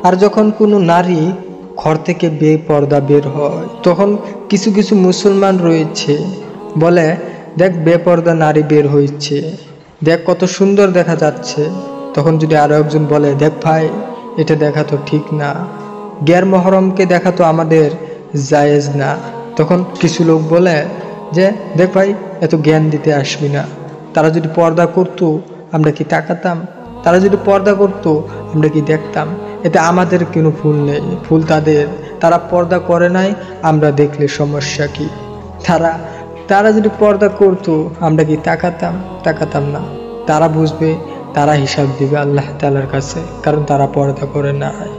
আর যখন কোনো নারী ঘর থেকে বেপর্দা বের হয়, তখন কিছু কিছু মুসলমান রয়েছে বলে, দেখ বেপর্দা নারী বের হয়েছে, দেখ কত সুন্দর দেখা যাচ্ছে। তখন যদি আরো একজন বলে, দেখ ভাই এটা দেখা তো ঠিক না, গ্যার মহরমকে দেখা তো আমাদের জায়েজ না। তখন কিছু লোক বলে যে, দেখ ভাই এত জ্ঞান দিতে আসবি না, তারা যদি পর্দা করতো আমরা কি তাকাতাম, তারা যদি পর্দা করতো আমরা কি দেখতাম, এতে আমাদের কোনো ভুল নেই, ভুল তাদের, তারা পর্দা করে নাই, আমরা দেখলে সমস্যা কি। তারা যদি পর্দা করতো আমরা কি তাকাতাম না। তারা বুঝবে, তারা হিসাব দিবে আল্লাহ তাআলার কাছে, কারণ তারা পর্দা করে নাই।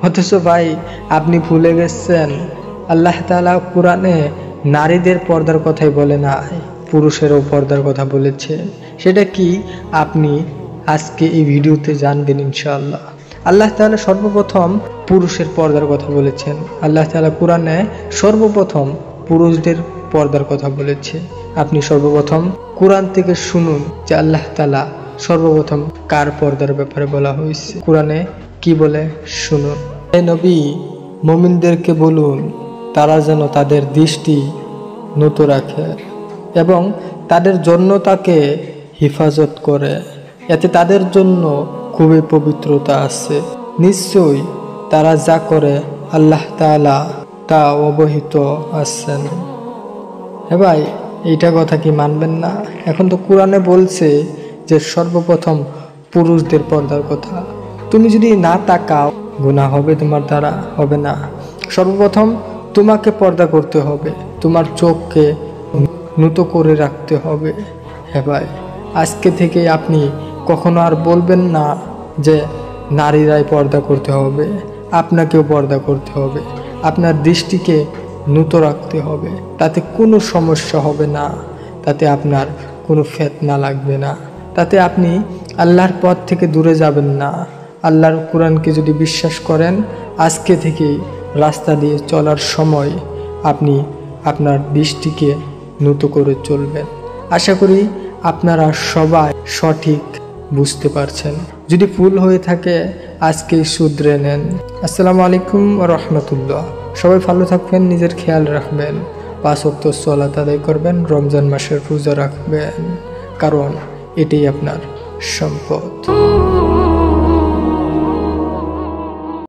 অথচ ভাই আপনি ভুলে গেছেন, আল্লাহ তাআলা কোরআনে নারীদের পর্দার কথাই বলে নাই, পুরুষেরও পর্দার কথা বলেছে। সেটা কি আপনি আজকে এই ভিডিওতে জানবেন ইনশাআল্লাহ। আল্লাহ তাআলা সর্বপ্রথম পুরুষের পর্দার কথা বলেছেন। আল্লাহ তাআলা কোরআনে সর্বপ্রথম পুরুষদের পর্দার কথা বলেছে। আপনি সর্বপ্রথম কোরআন থেকে শুনুন যে আল্লাহ তাআলা সর্বপ্রথম কার পর্দার ব্যাপারে বলা হয়েছে, কোরআনে কি বলে শুনুন। হে নবী, মুমিনদেরকে বলুন তারা যেন তাদের দৃষ্টি নত রাখে এবং তাদের জন্য তাকে হেফাজত করে, এতে তাদের জন্য খুবই পবিত্রতা আছে। নিশ্চয়ই তারা যা করে আল্লাহ তাআলা তা অবহিত আছেন। হে ভাই, এইটা কথা কি মানবেন না? এখন তো কোরআনে বলছে যে সর্বপ্রথম পুরুষদের পর্দার কথা। তুমি যদি না তাকাও গুনাহ হবে, তোমার দ্বারা হবে না। সর্বপ্রথম তোমাকে পর্দা করতে হবে, তোমার চোখকে নত করে রাখতে হবে। হ্যাঁ ভাই, আজকে থেকে আপনি কখনো আর বলবেন না যে নারীরাই পর্দা করতে হবে, আপনাকেও পর্দা করতে হবে, আপনার দৃষ্টিকে নত রাখতে হবে। তাতে কোনো সমস্যা হবে না, তাতে আপনার কোনো ফিতনা লাগবে না, তাতে আপনি আল্লাহর পথ থেকে দূরে যাবেন না। আল্লাহর কোরআনকে যদি বিশ্বাস করেন, আজকে থেকেই রাস্তা দিয়ে চলার সময় আপনি আপনার দৃষ্টিকে নত করে চলবেন। আশা করি আপনারা সবাই সঠিক বুঝতে পারছেন। যদি ভুল হয়ে থাকে আজকেই শুধরে নেন। আসসালামু আলাইকুম ওয়া রাহমাতুল্লাহ। সবাই ভালো থাকবেন, নিজের খেয়াল রাখবেন, 5 ওয়াক্ত সালাত আদায় করবেন, রমজান মাসের রোজা রাখবেন, কারণ এটাই আপনার সম্পদ।